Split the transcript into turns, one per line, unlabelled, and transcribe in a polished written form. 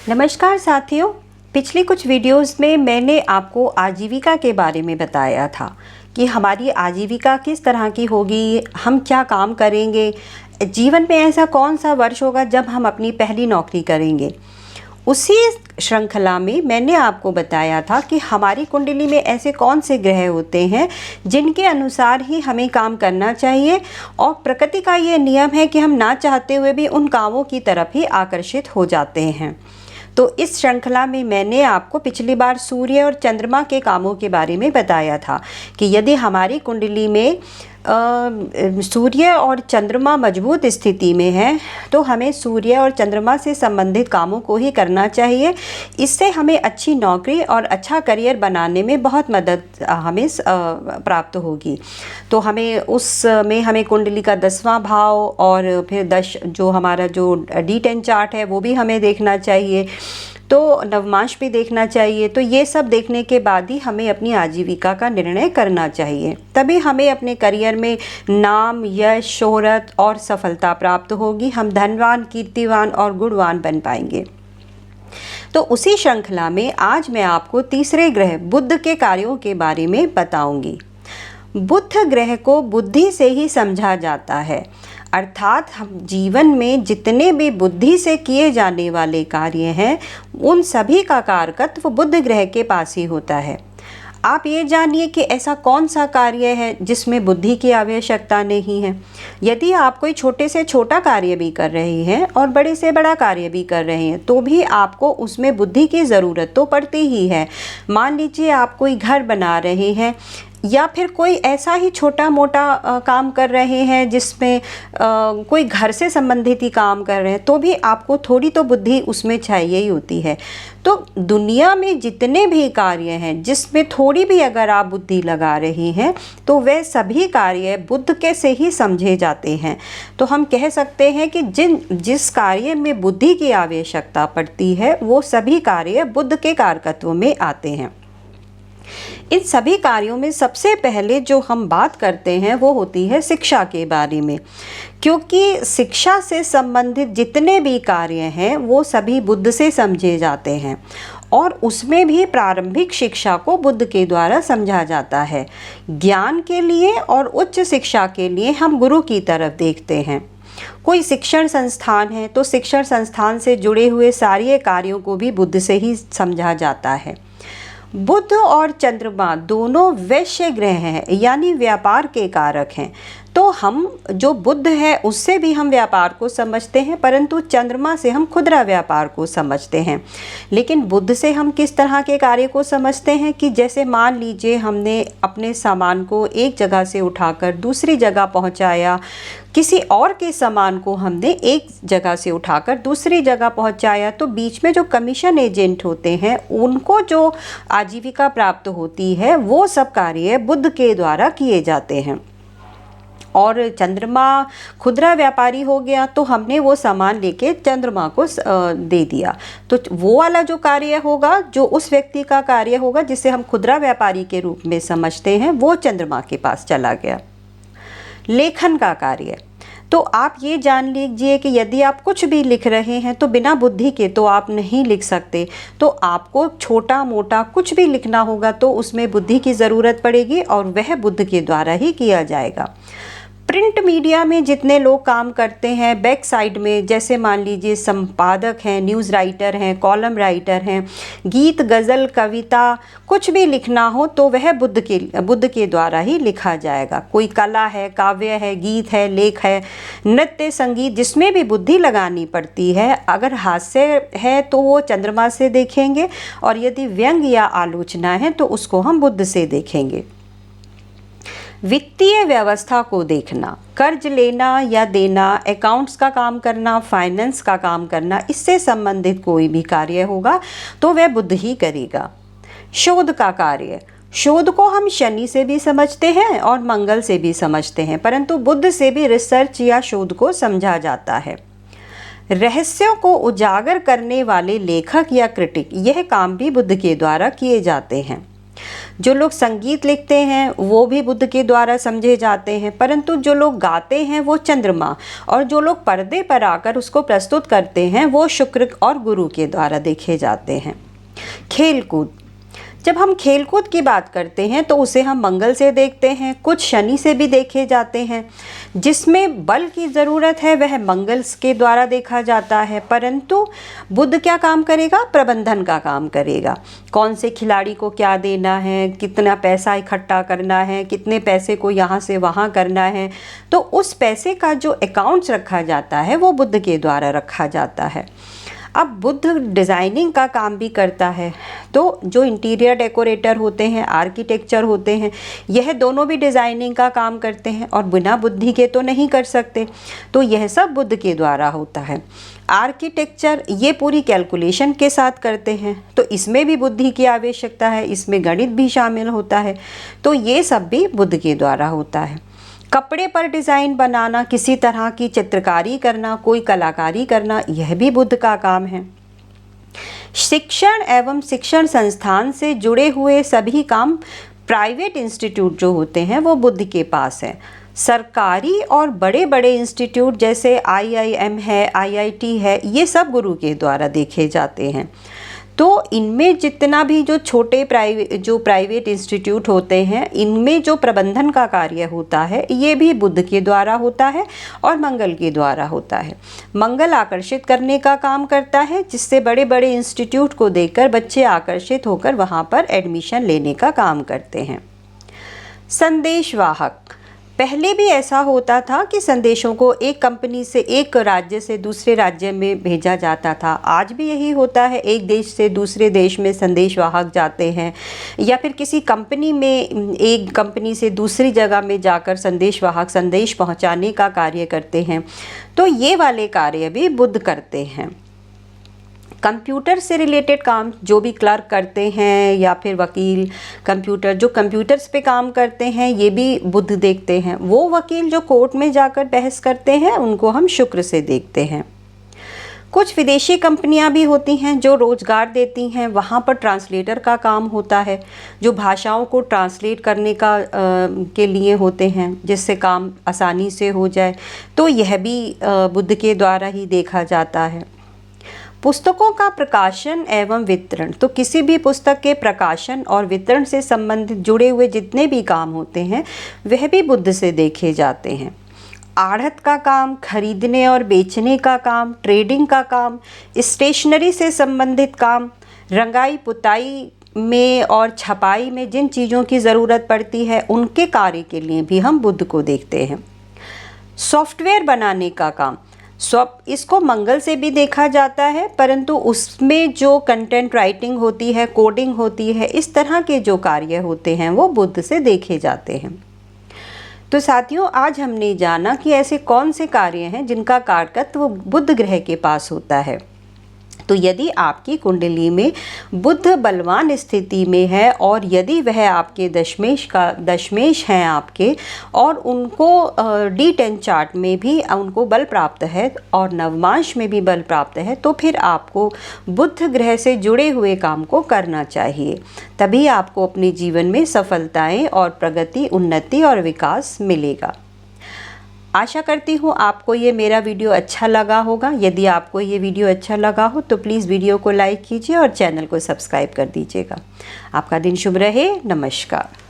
नमस्कार साथियों, पिछली कुछ वीडियोस में मैंने आपको आजीविका के बारे में बताया था कि हमारी आजीविका किस तरह की होगी, हम क्या काम करेंगे, जीवन में ऐसा कौन सा वर्ष होगा जब हम अपनी पहली नौकरी करेंगे। उसी श्रृंखला में मैंने आपको बताया था कि हमारी कुंडली में ऐसे कौन से ग्रह होते हैं जिनके अनुसार ही हमें काम करना चाहिए, और प्रकृति का ये नियम है कि हम ना चाहते हुए भी उन कामों की तरफ ही आकर्षित हो जाते हैं। तो इस श्रृंखला में मैंने आपको पिछली बार सूर्य और चंद्रमा के कामों के बारे में बताया था कि यदि हमारी कुंडली में सूर्य और चंद्रमा मजबूत स्थिति में है तो हमें सूर्य और चंद्रमा से संबंधित कामों को ही करना चाहिए। इससे हमें अच्छी नौकरी और अच्छा करियर बनाने में बहुत मदद हमें प्राप्त होगी। तो हमें कुंडली का 10वां भाव और फिर जो हमारा जो D10 चार्ट है वो भी हमें देखना चाहिए, तो नवमांश भी देखना चाहिए। तो ये सब देखने के बाद ही हमें अपनी आजीविका का निर्णय करना चाहिए, तभी हमें अपने करियर में नाम, यश, शोहरत और सफलता प्राप्त होगी। हम धनवान, कीर्तिवान और गुणवान बन पाएंगे। तो उसी श्रृंखला में आज मैं आपको तीसरे ग्रह बुध के कार्यों के बारे में बताऊंगी। बुध ग्रह को बुद्धि से ही समझा जाता है, अर्थात हम जीवन में जितने भी बुद्धि से किए जाने वाले कार्य हैं उन सभी का कारकत्व बुध ग्रह के पास ही होता है। आप ये जानिए कि ऐसा कौन सा कार्य है जिसमें बुद्धि की आवश्यकता नहीं है। यदि आप कोई छोटे से छोटा कार्य भी कर रहे हैं और बड़े से बड़ा कार्य भी कर रहे हैं तो भी आपको उसमें बुद्धि की ज़रूरत तो पड़ती ही है। मान लीजिए आप कोई घर बना रहे हैं या फिर कोई ऐसा ही छोटा मोटा काम कर रहे हैं जिसमें कोई घर से संबंधित ही काम कर रहे हैं, तो भी आपको थोड़ी तो बुद्धि उसमें चाहिए ही होती है। तो दुनिया में जितने भी कार्य हैं जिसमें थोड़ी भी अगर आप बुद्धि लगा रहे हैं तो वह सभी कार्य बुध के से ही समझे जाते हैं। तो हम कह सकते हैं कि जिस कार्य में बुद्धि की आवश्यकता पड़ती है वो सभी कार्य बुध के कारकत्व में आते हैं। इन सभी कार्यों में सबसे पहले जो हम बात करते हैं वो होती है शिक्षा के बारे में, क्योंकि शिक्षा से संबंधित जितने भी कार्य हैं वो सभी बुध से समझे जाते हैं, और उसमें भी प्रारंभिक शिक्षा को बुध के द्वारा समझा जाता है। ज्ञान के लिए और उच्च शिक्षा के लिए हम गुरु की तरफ देखते हैं। कोई शिक्षण संस्थान है तो शिक्षण संस्थान से जुड़े हुए सारे कार्यों को भी बुध से ही समझा जाता है। बुध और चंद्रमा दोनों वैश्य ग्रह हैं, यानी व्यापार के कारक हैं। तो हम जो बुध है उससे भी हम व्यापार को समझते हैं, परंतु चंद्रमा से हम खुदरा व्यापार को समझते हैं। लेकिन बुध से हम किस तरह के कार्य को समझते हैं कि जैसे मान लीजिए हमने अपने सामान को एक जगह से उठाकर दूसरी जगह पहुंचाया, किसी और के सामान को हमने एक जगह से उठाकर दूसरी जगह पहुंचाया, तो बीच में जो कमीशन एजेंट होते हैं उनको जो आजीविका प्राप्त होती है वो सब कार्य बुध के द्वारा किए जाते हैं। और चंद्रमा खुदरा व्यापारी हो गया तो हमने वो सामान लेके चंद्रमा को दे दिया, तो वो वाला जो कार्य होगा, जो उस व्यक्ति का कार्य होगा जिसे हम खुदरा व्यापारी के रूप में समझते हैं, वो चंद्रमा के पास चला गया। लेखन का कार्य, तो आप ये जान लीजिए कि यदि आप कुछ भी लिख रहे हैं तो बिना बुद्धि के तो आप नहीं लिख सकते। तो आपको छोटा मोटा कुछ भी लिखना होगा तो उसमें बुद्धि की ज़रूरत पड़ेगी और वह बुध के द्वारा ही किया जाएगा। प्रिंट मीडिया में जितने लोग काम करते हैं बैक साइड में, जैसे मान लीजिए संपादक हैं, न्यूज़ राइटर हैं, कॉलम राइटर हैं, गीत, गज़ल, कविता कुछ भी लिखना हो तो वह बुध के द्वारा ही लिखा जाएगा। कोई कला है, काव्य है, गीत है, लेख है, नृत्य, संगीत, जिसमें भी बुद्धि लगानी पड़ती है। अगर हास्य है तो वो चंद्रमा से देखेंगे, और यदि व्यंग या आलोचना है तो उसको हम बुध से देखेंगे। वित्तीय व्यवस्था को देखना, कर्ज लेना या देना, अकाउंट्स का काम करना, फाइनेंस का काम करना, इससे संबंधित कोई भी कार्य होगा तो वह बुध ही करेगा। शोध का कार्य, शोध को हम शनि से भी समझते हैं और मंगल से भी समझते हैं, परंतु बुध से भी रिसर्च या शोध को समझा जाता है। रहस्यों को उजागर करने वाले लेखक या क्रिटिक, यह काम भी बुध के द्वारा किए जाते हैं। जो लोग संगीत लिखते हैं वो भी बुध के द्वारा समझे जाते हैं, परंतु जो लोग गाते हैं वो चंद्रमा, और जो लोग पर्दे पर आकर उसको प्रस्तुत करते हैं वो शुक्र और गुरु के द्वारा देखे जाते हैं। खेलकूद, जब हम खेलकूद की बात करते हैं तो उसे हम मंगल से देखते हैं, कुछ शनि से भी देखे जाते हैं। जिसमें बल की ज़रूरत है वह मंगल के द्वारा देखा जाता है, परंतु बुध क्या काम करेगा? प्रबंधन का काम करेगा। कौन से खिलाड़ी को क्या देना है, कितना पैसा इकट्ठा करना है, कितने पैसे को यहाँ से वहाँ करना है, तो उस पैसे का जो अकाउंट्स रखा जाता है वो बुध के द्वारा रखा जाता है। अब बुध डिज़ाइनिंग का काम भी करता है, तो जो इंटीरियर डेकोरेटर होते हैं, आर्किटेक्चर होते हैं, यह दोनों भी डिज़ाइनिंग का काम करते हैं और बिना बुद्धि के तो नहीं कर सकते, तो यह सब बुध के द्वारा होता है। आर्किटेक्चर ये पूरी कैलकुलेशन के साथ करते हैं, तो इसमें भी बुद्धि की आवश्यकता है, इसमें गणित भी शामिल होता है, तो ये सब भी बुध के द्वारा होता है। कपड़े पर डिज़ाइन बनाना, किसी तरह की चित्रकारी करना, कोई कलाकारी करना, यह भी बुध का काम है। शिक्षण एवं शिक्षण संस्थान से जुड़े हुए सभी काम प्राइवेट इंस्टीट्यूट जो होते हैं वो बुध के पास है। सरकारी और बड़े बड़े इंस्टीट्यूट जैसे IIM है, IIT है, ये सब गुरु के द्वारा देखे जाते हैं। तो इनमें जितना भी जो छोटे प्राइवेट इंस्टीट्यूट होते हैं, इनमें जो प्रबंधन का कार्य होता है ये भी बुध के द्वारा होता है और मंगल के द्वारा होता है। मंगल आकर्षित करने का काम करता है, जिससे बड़े बड़े इंस्टीट्यूट को देखकर बच्चे आकर्षित होकर वहाँ पर एडमिशन लेने का काम करते हैं। संदेशवाहक, पहले भी ऐसा होता था कि संदेशों को एक कंपनी से, एक राज्य से दूसरे राज्य में भेजा जाता था। आज भी यही होता है, एक देश से दूसरे देश में संदेशवाहक जाते हैं, या फिर किसी कंपनी में एक कंपनी से दूसरी जगह में जाकर संदेशवाहक संदेश पहुंचाने का कार्य करते हैं। तो ये वाले कार्य भी बुध करते हैं। कंप्यूटर से रिलेटेड काम जो भी क्लर्क करते हैं या फिर वकील, जो कंप्यूटर्स पे काम करते हैं, ये भी बुध देखते हैं। वो वकील जो कोर्ट में जाकर बहस करते हैं उनको हम शुक्र से देखते हैं। कुछ विदेशी कंपनियां भी होती हैं जो रोज़गार देती हैं, वहाँ पर ट्रांसलेटर का काम होता है, जो भाषाओं को ट्रांसलेट करने का के लिए होते हैं, जिससे काम आसानी से हो जाए, तो यह भी बुध के द्वारा ही देखा जाता है। पुस्तकों का प्रकाशन एवं वितरण, तो किसी भी पुस्तक के प्रकाशन और वितरण से संबंधित जुड़े हुए जितने भी काम होते हैं वह भी बुध से देखे जाते हैं। आढ़त का काम, खरीदने और बेचने का काम, ट्रेडिंग का काम, स्टेशनरी से संबंधित काम, रंगाई पुताई में और छपाई में जिन चीज़ों की ज़रूरत पड़ती है उनके कार्य के लिए भी हम बुध को देखते हैं। सॉफ्टवेयर बनाने का काम, इसको मंगल से भी देखा जाता है, परंतु उसमें जो कंटेंट राइटिंग होती है, कोडिंग होती है, इस तरह के जो कार्य होते हैं वो बुध से देखे जाते हैं। तो साथियों, आज हमने जाना कि ऐसे कौन से कार्य हैं जिनका कारकत्व बुध ग्रह के पास होता है। तो यदि आपकी कुंडली में बुध बलवान स्थिति में है और यदि वह आपके दशमेश हैं आपके, और उनको D10 चार्ट में भी उनको बल प्राप्त है और नवमांश में भी बल प्राप्त है, तो फिर आपको बुध ग्रह से जुड़े हुए काम को करना चाहिए। तभी आपको अपने जीवन में सफलताएं और प्रगति, उन्नति और विकास मिलेगा। आशा करती हूँ आपको ये मेरा वीडियो अच्छा लगा होगा। यदि आपको ये वीडियो अच्छा लगा हो तो प्लीज़ वीडियो को लाइक कीजिए और चैनल को सब्सक्राइब कर दीजिएगा। आपका दिन शुभ रहे। नमस्कार।